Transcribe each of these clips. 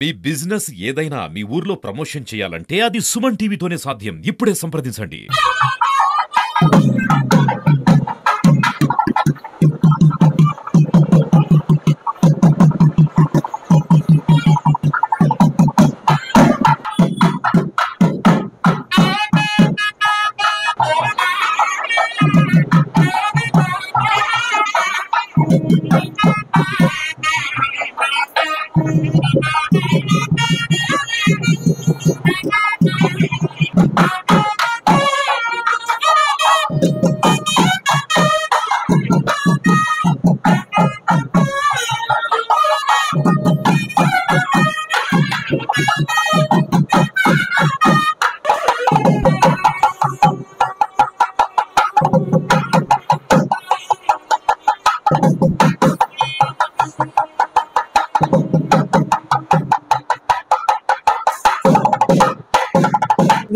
మీ business ఏదైనా మీ ఊర్లో promotion చేయాలంటే అది సుమన్ టీవీతోనే సాధ్యం. ఇప్పుడే సంప్రదించండి.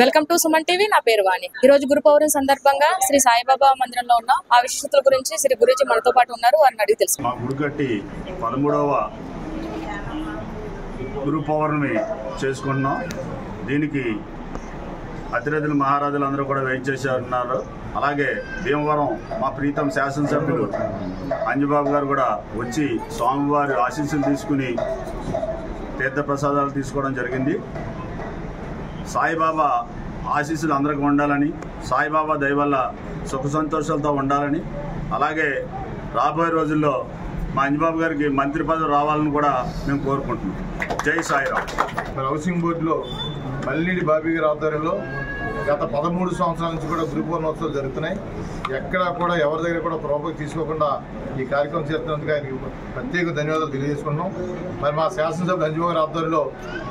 Welcome to Suman TV. నా పేరు వాణి. ఈ రోజు గురు పౌర్ణమి సందర్భంగా శ్రీ సాయిబాబా మందిరంలో ఉన్న ఆ విశిష్టతల గురించి శ్రీ గురూజీ మనతో పాటు ఉన్నారు. వారిని అడిగి తెలుసు. మా గుడికట్టి 13వ గురు పౌర్ణమి చేసుకుంటున్నాం. దీనికి అతిరథులు మహారాజులు అందరూ కూడా వెయిట్ చేసి ఉన్నారు. అలాగే భీమవరం మా ప్రీతం శాసనసభ్యులు అంజబాబు గారు కూడా వచ్చి స్వామివారి ఆశీస్సులు తీసుకుని తీర్థప్రసాదాలు తీసుకోవడం జరిగింది. సాయిబాబా ఆశీస్సులు అందరికీ ఉండాలని, సాయిబాబా దయ వల్ల సుఖ సంతోషాలతో ఉండాలని, అలాగే రాబోయే రోజుల్లో మా అంజబాబు గారికి మంత్రి పదవి రావాలని కూడా మేము కోరుకుంటున్నాం. జై సాయిరామ్. హౌసింగ్ బోర్డులో మల్లిడి బాబీ గారి ఆధ్వర్యంలో గత 13 సంవత్సరాల నుంచి కూడా గురు పౌర్ణోత్సవాలు జరుగుతున్నాయి. ఎక్కడా కూడా ఎవరి దగ్గర కూడా ప్రోపకి తీసుకోకుండా ఈ కార్యక్రమం చేస్తున్నందుకు ఆయనకి ప్రత్యేక ధన్యవాదాలు తెలియజేసుకున్నాం. మరి మా శాసనసభ్యులు అంజబాబు గారి ఆధ్వర్యంలో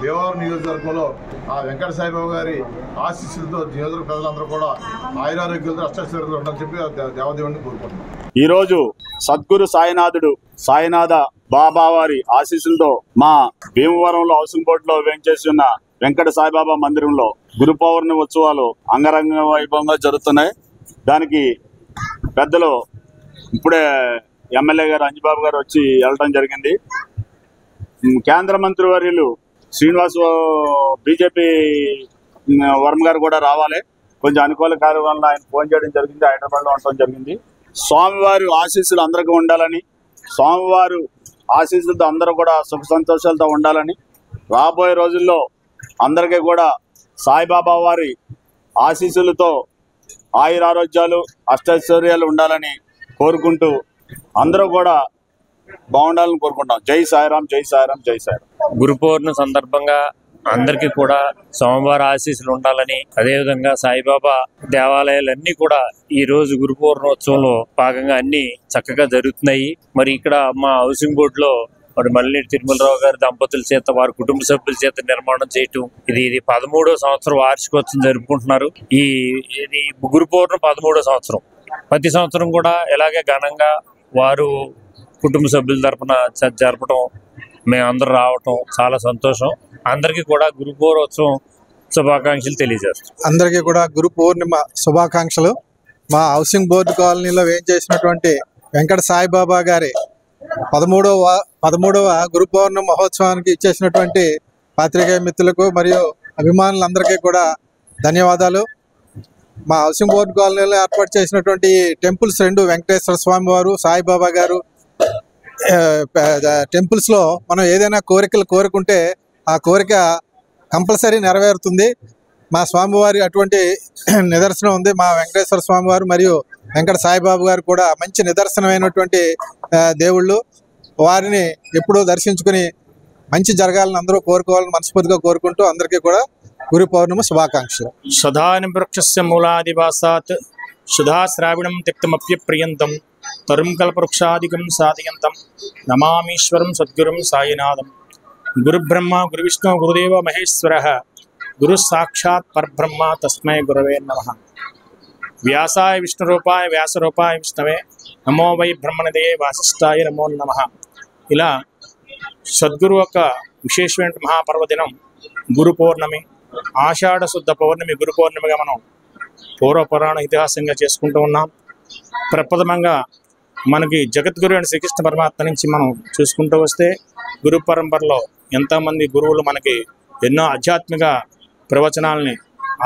భీమవరం నియోజకవర్గంలో ఆ వెంకట సాయిబాబు గారి ఆశీస్సులతో నియోజకవర్గ ప్రజలందరూ కూడా ఆయురారోగ్యాలతో అష్టైశ్వర్యాలతో ఉండాలని చెప్పి దేవదేవుడిని కోరుకుంటున్నాం. ఈరోజు సద్గురు సాయినాథ బాబా వారి ఆశీస్సులతో మా భీమవరంలో హౌసింగ్ బోర్డులో వేంచేసి ఉన్న వెంకట సాయిబాబా మందిరంలో గురు పౌర్ణమి ఉత్సవాలు అంగరంగ వైభవంగా జరుగుతున్నాయి. దానికి పెద్దలు ఇప్పుడే ఎమ్మెల్యే గారు అంజబాబు గారు వచ్చి వెళ్ళడం జరిగింది. కేంద్ర మంత్రి వర్యులు శ్రీనివాస్ బీజేపీ వర్మ గారు కూడా రావాలి. కొంచెం అనుకూల కార్యం వల్ల ఆయన ఫోన్ చేయడం జరిగింది. హైదరాబాద్లో ఉండటం జరిగింది. స్వామివారి ఆశీస్సులు అందరికీ ఉండాలని, స్వామివారు ఆశీస్సులతో అందరూ కూడా సుఖ సంతోషాలతో ఉండాలని, రాబోయే రోజుల్లో అందరికీ కూడా సాయిబాబా వారి ఆశీస్సులతో ఆయురారోగ్యాలు అష్టైశ్వర్యాలు ఉండాలని కోరుకుంటూ అందరూ కూడా బాగుండాలని కోరుకుంటాం. జై సాయిరాం, జై సాయిరాం, జై సాయిరాం. గురు పౌర్ణమి సందర్భంగా అందరికీ కూడా సోమవారం ఆశీస్సులు ఉండాలని, అదేవిధంగా సాయిబాబా దేవాలయాలన్నీ కూడా ఈ రోజు గురు పౌర్ణోత్సవంలో భాగంగా అన్ని చక్కగా జరుగుతున్నాయి. మరి ఇక్కడ మా హౌసింగ్ బోర్డులో మరి మల్లినేటి తిరుమలరావు గారి దంపతుల చేత, వారి కుటుంబ సభ్యుల చేత నిర్మాణం చేయటం, ఇది 13వ సంవత్సరం వార్షికోత్సవం జరుపుకుంటున్నారు. ఇది గురు పౌర్ణమి 13వ సంవత్సరం. ప్రతి సంవత్సరం కూడా ఇలాగే ఘనంగా వారు కుటుంబ సభ్యుల తరఫున జరపడం, మేమందరూ రావటం చాలా సంతోషం. అందరికీ కూడా గురు పౌర్ణోత్సవం శుభాకాంక్షలు తెలియజేస్తాం. అందరికీ కూడా గురు పూర్ణిమ శుభాకాంక్షలు. మా హౌసింగ్ బోర్డు కాలనీలో ఏం చేసినటువంటి వెంకట సాయిబాబా గారి 13వ గురు పౌర్ణమి మహోత్సవానికి ఇచ్చేసినటువంటి పాత్రికేయ మిత్రులకు మరియు అభిమానులందరికీ కూడా ధన్యవాదాలు. మా హౌసింగ్ బోర్డు కాలనీలో ఏర్పాటు చేసినటువంటి టెంపుల్స్ 2 వెంకటేశ్వర స్వామి వారు, సాయిబాబా గారు టెంపుల్స్లో మనం ఏదైనా కోరికలు కోరుకుంటే ఆ కోరిక కంపల్సరీ నెరవేరుతుంది. మా స్వామివారి అటువంటి నిదర్శనం ఉంది. మా వెంకటేశ్వర స్వామివారు మరియు వెంకట సాయిబాబు గారు కూడా మంచి నిదర్శనమైనటువంటి దేవుళ్ళు. వారిని ఎప్పుడూ దర్శించుకుని మంచి జరగాలని అందరూ కోరుకోవాలని మనస్ఫూర్తిగా కోరుకుంటూ అందరికీ కూడా గురు పౌర్ణమి శుభాకాంక్షలు. సదానివృక్షస్య మూలాదివాసాత్ సుధాశ్రావిణం తిక్తమప్యప్రియంతం తరుం కల్పవృక్షాదికం సాధయంతం నమామీశ్వరం సద్గురుం సాయినాథం. గురుబ్రహ్మ గురువిష్ణు గురుదేవ మహేశ్వరః గురు సాక్షాత్ పరబ్రహ్మ తస్మై గురవే నమః. వ్యాసాయ విష్ణురూపాయ వ్యాసరూపాయ విష్ణవే నమో వై బ్రహ్మణదే వాసిష్ఠాయ నమో నమః. ఇలా సద్గురు యొక్క విశేషమైన మహాపర్వదినం గురు పౌర్ణమి. ఆషాఢ శుద్ధ పౌర్ణమి గురు పౌర్ణమిగా మనం పూర్వపురాణ ఇతిహాసంగా చేసుకుంటూ ఉన్నాం. ప్రప్రథమంగా మనకి జగద్గురు అయిన శ్రీకృష్ణ పరమాత్మ నుంచి మనం చూసుకుంటూ వస్తే గురు పరంపరలో ఎంతోమంది గురువులు మనకి ఎన్నో ఆధ్యాత్మిక ప్రవచనాలని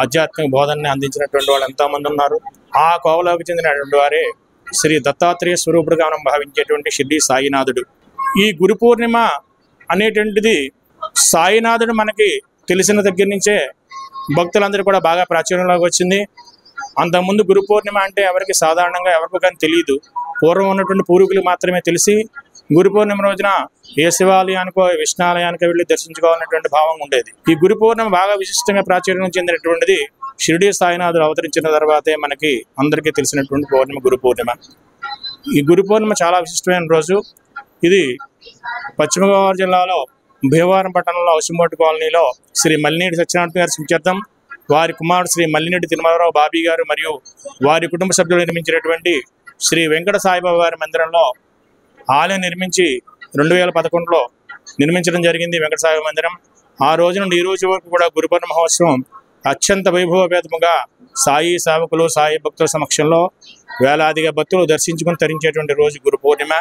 ఆధ్యాత్మిక బోధనని అందించినటువంటి వాళ్ళు ఎంతోమంది ఉన్నారు. ఆ కోవలోకి చెందినటువంటి వారే శ్రీ దత్తాత్రేయ స్వరూపుడుగా మనం భావించేటువంటి షిర్డీ సాయినాథుడు. ఈ గురు పూర్ణిమ అనేటువంటిది సాయినాథుడు మనకి తెలిసిన దగ్గర నుంచే భక్తులందరూ కూడా బాగా ప్రాచుర్యంలోకి వచ్చింది. అంతకుముందు గురు పూర్ణిమ అంటే ఎవరికి సాధారణంగా ఎవరికి కానీ తెలియదు. పూర్వం ఉన్నటువంటి పూర్వీకులు మాత్రమే తెలిసి గురు పూర్ణిమ రోజున ఏ శివాలయానికో విష్ణాలయానికో వెళ్ళి దర్శించుకోవాలనేటువంటి భావం ఉండేది. ఈ గురు పూర్ణిమ బాగా విశిష్టంగా ప్రాచుర్యం చెందినటువంటిది షిరిడీ సాయినాథుడు అవతరించిన తర్వాతే మనకి అందరికీ తెలిసినటువంటి పౌర్ణిమ గురు పూర్ణిమ. ఈ గురు పూర్ణిమ చాలా విశిష్టమైన రోజు. ఇది పశ్చిమ గోదావరి జిల్లాలో భీమవరం పట్టణంలో అవసంబోటు కాలనీలో శ్రీ మల్లినేటి సత్యనారాయణ గారి స్మృత్యర్థం వారి కుమారుడు శ్రీ మల్లినేటి తిరుమలరావు బాబీ గారు మరియు వారి కుటుంబ సభ్యులు నిర్మించినటువంటి శ్రీ వెంకట సాయిబాబా వారి మందిరంలో ఆలయం నిర్మించి 2011లో నిర్మించడం జరిగింది. వెంకట సాయిబాబా మందిరం ఆ రోజు నుండి ఈ రోజు వరకు కూడా గురు పూర్ణిమ మహోత్సవం అత్యంత వైభవపేతముగా సాయి సేవకులు సాయి భక్తుల సమక్షంలో వేలాదిగా భక్తులు దర్శించుకుని తరించేటువంటి రోజు గురు పూర్ణిమ.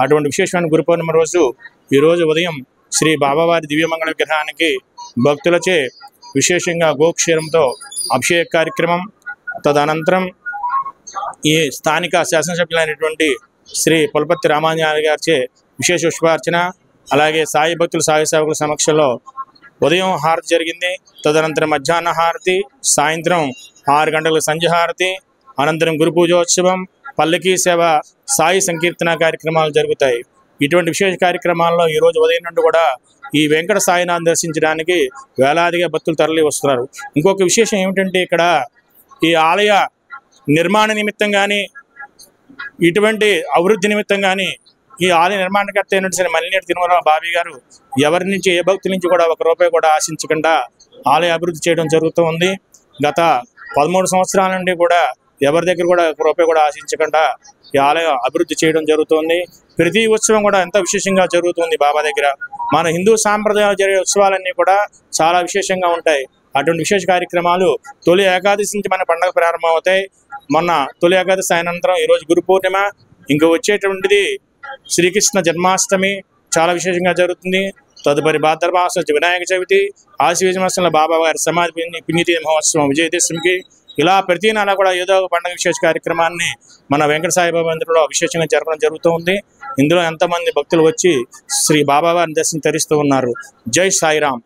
అటువంటి విశేషమైన గురు పూర్ణిమ రోజు ఈరోజు ఉదయం శ్రీ బాబావారి దివ్యమంగళ విగ్రహానికి భక్తులచే విశేషంగా గోక్షీరంతో అభిషేక కార్యక్రమం, తదనంతరం ఈ స్థానిక శాసనసభ్యులైనటువంటి శ్రీ పులపర్తి రామాంజనేయ గారిచే విశేష పుష్పార్చన, అలాగే సాయి భక్తులు సాయి సేవకుల సమక్షంలో ఉదయం హారతి జరిగింది. తదనంతరం మధ్యాహ్న హారతి, సాయంత్రం 6 గంటలకు సంధ్య హారతి, అనంతరం గురు పూజోత్సవం, పల్లకీ సేవ, సాయి సంకీర్తన కార్యక్రమాలు జరుగుతాయి. ఇటువంటి విశేష కార్యక్రమాల్లో ఈరోజు ఉదయం నుండి కూడా ఈ వెంకట సాయినాథ్ దర్శించడానికి వేలాదిగా భక్తులు తరలి వస్తున్నారు. ఇంకొక విశేషం ఏమిటంటే ఇక్కడ ఈ ఆలయ నిర్మాణ నిమిత్తం కానీ ఇటువంటి అభివృద్ధి నిమిత్తం కానీ ఈ ఆలయ నిర్మాణకర్త అయినటువంటి మల్లినేటి తిరుమలరావు బాబీ గారు ఎవరి నుంచి ఏ భక్తుల నుంచి కూడా 1 రూపాయి కూడా ఆశించకుండా ఆలయ అభివృద్ధి చేయడం జరుగుతూ ఉంది. గత 13 సంవత్సరాల నుండి కూడా ఎవరి దగ్గర కూడా 1 రూపాయి కూడా ఆశించకుండా ఈ ఆలయం అభివృద్ధి చేయడం జరుగుతుంది. ప్రతి ఉత్సవం కూడా ఎంతో విశేషంగా జరుగుతుంది బాబా దగ్గర. మన హిందూ సాంప్రదాయాలు జరిగే ఉత్సవాలన్నీ కూడా చాలా విశేషంగా ఉంటాయి. అటువంటి విశేష కార్యక్రమాలు తొలి ఏకాదశి నుంచి మన పండుగ ప్రారంభమవుతాయి. మొన్న తొలి ఏకాదశి అనంతరం ఈరోజు గురు పూర్ణిమ, ఇంకా వచ్చేటువంటిది శ్రీకృష్ణ జన్మాష్టమి చాలా విశేషంగా జరుగుతుంది. తదుపరి భాద్రమాసం వినాయక చవితి, ఆశ్వీజ మాసంలో బాబా గారి సమాధి పుణ్యతిథి మహోత్సవం, విజయదశమికి, ఇలా ప్రతి నెల కూడా ఏదో ఒక పండుగ విశేష కార్యక్రమాన్ని మన వెంకట సాయిబాబా మందిరంలో విశేషంగా జరపడం జరుగుతూ ఉంది. ఇందులో ఎంతమంది భక్తులు వచ్చి శ్రీ బాబా వారిని దర్శనం తరిస్తూ ఉన్నారు. జై సాయిరామ్.